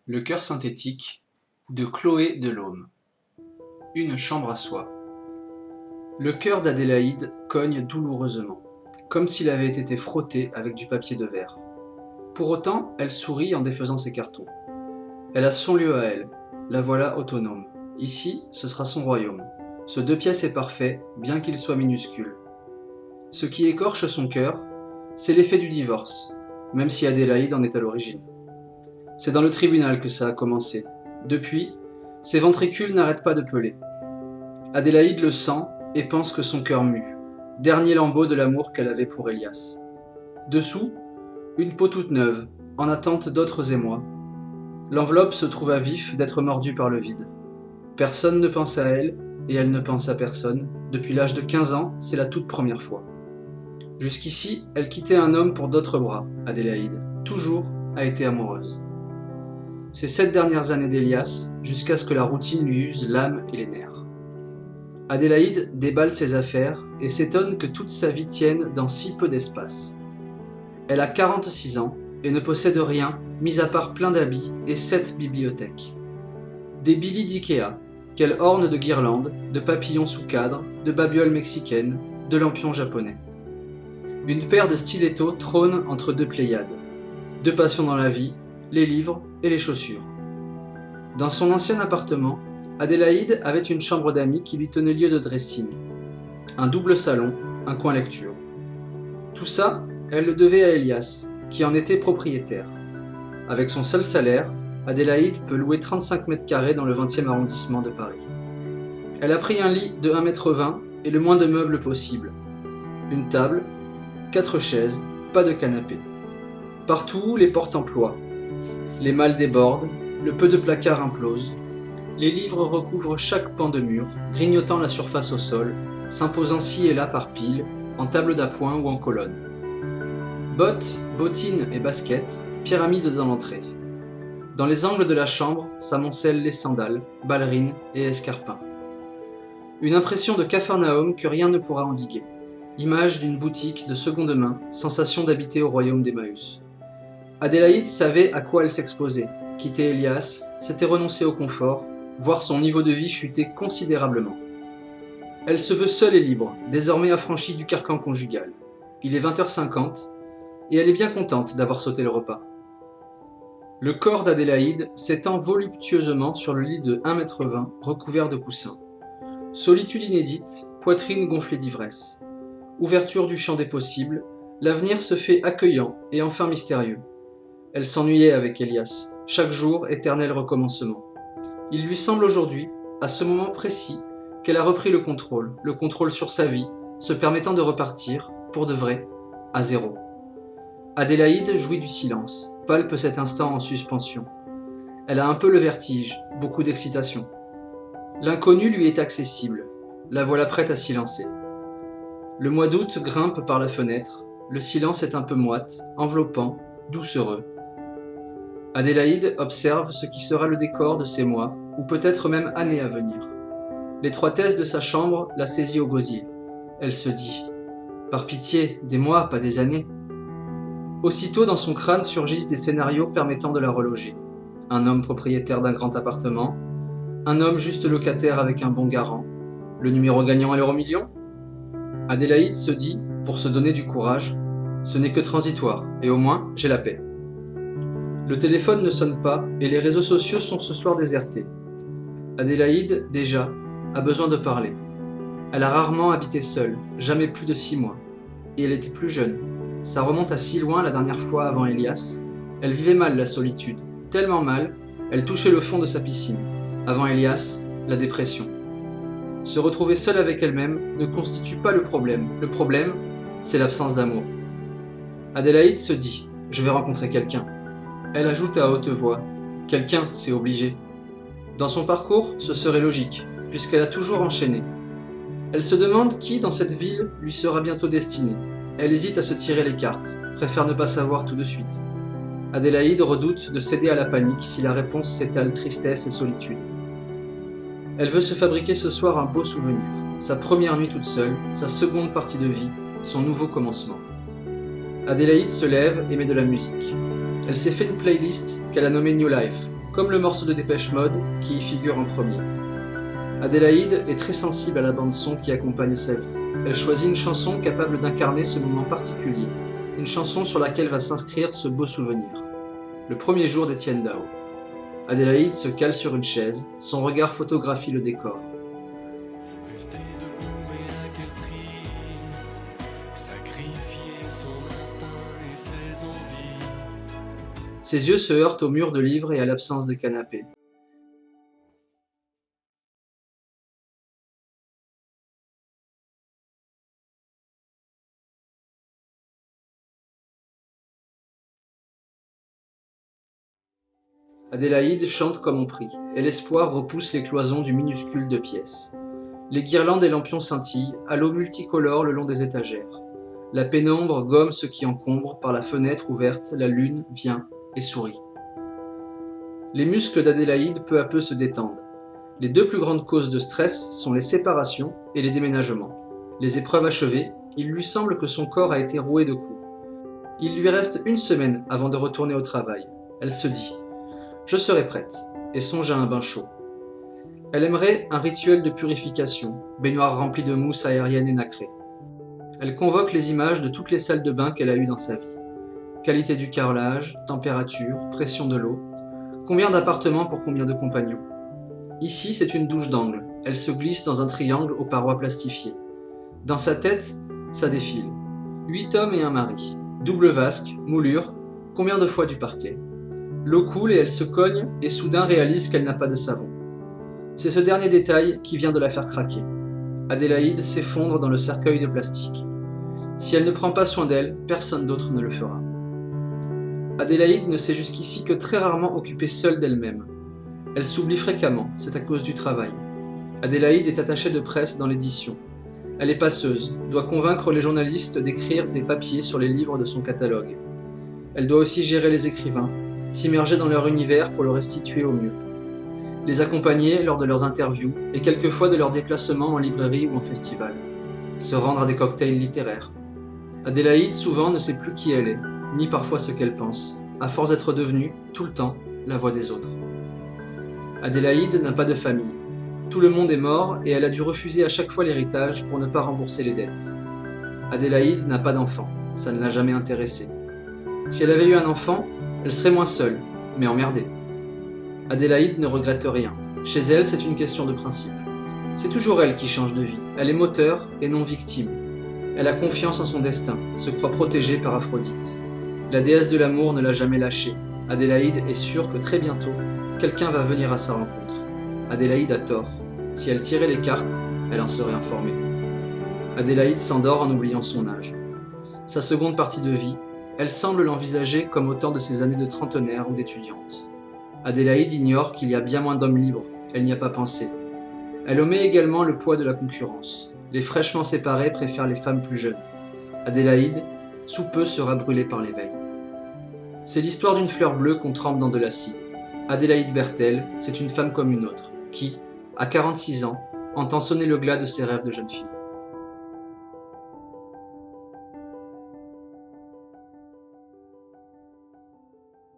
Le cœur synthétique de Chloé Delhomme. Une chambre à soi. Le cœur d'Adélaïde cogne douloureusement, comme s'il avait été frotté avec du papier de verre. Pour autant, elle sourit en défaisant ses cartons. Elle a son lieu à elle, la voilà autonome. Ici, ce sera son royaume. Ce 2 pièces est parfait, bien qu'il soit minuscule. Ce qui écorche son cœur, c'est l'effet du divorce, même si Adélaïde en est à l'origine. C'est dans le tribunal que ça a commencé. Depuis, ses ventricules n'arrêtent pas de peler. Adélaïde le sent et pense que son cœur mue. Dernier lambeau de l'amour qu'elle avait pour Elias. Dessous, une peau toute neuve, en attente d'autres émois. L'enveloppe se trouve à vif d'être mordue par le vide. Personne ne pense à elle, et elle ne pense à personne. Depuis l'âge de 15 ans, c'est la toute première fois. Jusqu'ici, elle quittait un homme pour d'autres bras. Adélaïde, toujours, a été amoureuse. Ces 7 dernières années d'Elias, jusqu'à ce que la routine lui use l'âme et les nerfs. Adélaïde déballe ses affaires et s'étonne que toute sa vie tienne dans si peu d'espace. Elle a 46 ans et ne possède rien, mis à part plein d'habits et 7 bibliothèques. Des Billy d'Ikea, qu'elle orne de guirlandes, de papillons sous cadre, de babioles mexicaines, de lampions japonais. Une paire de stilettos trône entre 2 Pléiades. 2 passions dans la vie, les livres et les chaussures. Dans son ancien appartement, Adélaïde avait une chambre d'amis qui lui tenait lieu de dressing. Un double salon, un coin lecture. Tout ça, elle le devait à Elias, qui en était propriétaire. Avec son seul salaire, Adélaïde peut louer 35 mètres carrés dans le 20e arrondissement de Paris. Elle a pris un lit de 1,20 m et le moins de meubles possible. Une table, 4 chaises, pas de canapé. Partout, les portes emploient. Les malles débordent, le peu de placards implose. Les livres recouvrent chaque pan de mur, grignotant la surface au sol, s'imposant ci et là par piles, en table d'appoint ou en colonne. Bottes, bottines et baskets, pyramide dans l'entrée. Dans les angles de la chambre s'amoncellent les sandales, ballerines et escarpins. Une impression de Capharnaüm que rien ne pourra endiguer. Image d'une boutique de seconde main, sensation d'habiter au royaume d'Emmaüs. Adélaïde savait à quoi elle s'exposait. Quitter Elias, c'était renoncer au confort, voir son niveau de vie chuter considérablement. Elle se veut seule et libre, désormais affranchie du carcan conjugal. Il est 20h50 et elle est bien contente d'avoir sauté le repas. Le corps d'Adélaïde s'étend voluptueusement sur le lit de 1,20 m recouvert de coussins. Solitude inédite, poitrine gonflée d'ivresse. Ouverture du champ des possibles, l'avenir se fait accueillant et enfin mystérieux. Elle s'ennuyait avec Elias, chaque jour éternel recommencement. Il lui semble aujourd'hui, à ce moment précis, qu'elle a repris le contrôle sur sa vie, se permettant de repartir, pour de vrai, à zéro. Adélaïde jouit du silence, palpe cet instant en suspension. Elle a un peu le vertige, beaucoup d'excitation. L'inconnu lui est accessible, la voilà prête à s'y lancer. Le mois d'août grimpe par la fenêtre, le silence est un peu moite, enveloppant, doucereux. Adélaïde observe ce qui sera le décor de ces mois, ou peut-être même années à venir. L'étroitesse de sa chambre la saisit au gosier. Elle se dit « Par pitié, des mois, pas des années ». Aussitôt dans son crâne surgissent des scénarios permettant de la reloger. Un homme propriétaire d'un grand appartement, un homme juste locataire avec un bon garant, le numéro gagnant à l'euro-million. Adélaïde se dit, pour se donner du courage, « Ce n'est que transitoire, et au moins, j'ai la paix ». Le téléphone ne sonne pas et les réseaux sociaux sont ce soir désertés. Adélaïde, déjà, a besoin de parler. Elle a rarement habité seule, jamais plus de 6 mois. Et elle était plus jeune. Ça remonte à si loin la dernière fois avant Elias. Elle vivait mal la solitude, tellement mal, elle touchait le fond de sa piscine. Avant Elias, la dépression. Se retrouver seule avec elle-même ne constitue pas le problème. Le problème, c'est l'absence d'amour. Adélaïde se dit « Je vais rencontrer quelqu'un ». Elle ajoute à haute voix « Quelqu'un, c'est obligé ». Dans son parcours, ce serait logique, puisqu'elle a toujours enchaîné. Elle se demande qui, dans cette ville, lui sera bientôt destiné. Elle hésite à se tirer les cartes, préfère ne pas savoir tout de suite. Adélaïde redoute de céder à la panique si la réponse s'étale tristesse et solitude. Elle veut se fabriquer ce soir un beau souvenir, sa première nuit toute seule, sa seconde partie de vie, son nouveau commencement. Adélaïde se lève et met de la musique. Elle s'est fait une playlist qu'elle a nommée New Life. comme le morceau de Dépêche Mode qui y figure en premier. Adélaïde est très sensible à la bande-son qui accompagne sa vie. Elle choisit une chanson capable d'incarner ce moment particulier, une chanson sur laquelle va s'inscrire ce beau souvenir. Le premier jour d'Étienne Dao. Adélaïde se cale sur une chaise, son regard photographie le décor. Rester debout, mais à quel prix? Sacrifier son instinct et ses envies. Ses yeux se heurtent au mur de livres et à l'absence de canapé. Adélaïde chante comme on prie, et l'espoir repousse les cloisons du minuscule de pièces. Les guirlandes et lampions scintillent, à l'eau multicolore le long des étagères. La pénombre gomme ce qui encombre, par la fenêtre ouverte, la lune vient et sourit. Les muscles d'Adélaïde peu à peu se détendent. Les deux plus grandes causes de stress sont les séparations et les déménagements. Les épreuves achevées, il lui semble que son corps a été roué de coups. Il lui reste une semaine avant de retourner au travail. Elle se dit « Je serai prête » et songe à un bain chaud. Elle aimerait un rituel de purification, baignoire remplie de mousse aérienne et nacrée. Elle convoque les images de toutes les salles de bain qu'elle a eues dans sa vie. Qualité du carrelage, température, pression de l'eau. Combien d'appartements pour combien de compagnons? Ici, c'est une douche d'angle. Elle se glisse dans un triangle aux parois plastifiées. Dans sa tête, ça défile. 8 hommes et un mari. Double vasque, moulure, combien de fois du parquet? L'eau coule et elle se cogne et soudain réalise qu'elle n'a pas de savon. C'est ce dernier détail qui vient de la faire craquer. Adélaïde s'effondre dans le cercueil de plastique. Si elle ne prend pas soin d'elle, personne d'autre ne le fera. Adélaïde ne s'est jusqu'ici que très rarement occupée seule d'elle-même. Elle s'oublie fréquemment, c'est à cause du travail. Adélaïde est attachée de presse dans l'édition. Elle est passeuse, doit convaincre les journalistes d'écrire des papiers sur les livres de son catalogue. Elle doit aussi gérer les écrivains, s'immerger dans leur univers pour le restituer au mieux. Les accompagner lors de leurs interviews et quelquefois de leurs déplacements en librairie ou en festival. Se rendre à des cocktails littéraires. Adélaïde souvent ne sait plus qui elle est, ni parfois ce qu'elle pense, à force d'être devenue, tout le temps, la voix des autres. Adélaïde n'a pas de famille. Tout le monde est mort et elle a dû refuser à chaque fois l'héritage pour ne pas rembourser les dettes. Adélaïde n'a pas d'enfant, ça ne l'a jamais intéressée. Si elle avait eu un enfant, elle serait moins seule, mais emmerdée. Adélaïde ne regrette rien. Chez elle, c'est une question de principe. C'est toujours elle qui change de vie. Elle est moteur et non victime. Elle a confiance en son destin, se croit protégée par Aphrodite. La déesse de l'amour ne l'a jamais lâchée. Adélaïde est sûre que très bientôt, quelqu'un va venir à sa rencontre. Adélaïde a tort. Si elle tirait les cartes, elle en serait informée. Adélaïde s'endort en oubliant son âge. Sa seconde partie de vie, elle semble l'envisager comme au temps de ses années de trentenaire ou d'étudiante. Adélaïde ignore qu'il y a bien moins d'hommes libres, elle n'y a pas pensé. Elle omet également le poids de la concurrence. Les fraîchement séparés préfèrent les femmes plus jeunes. Adélaïde, sous peu, sera brûlée par l'éveil. C'est l'histoire d'une fleur bleue qu'on trempe dans de l'acide. Adélaïde Berthel, c'est une femme comme une autre, qui, à 46 ans, entend sonner le glas de ses rêves de jeune fille.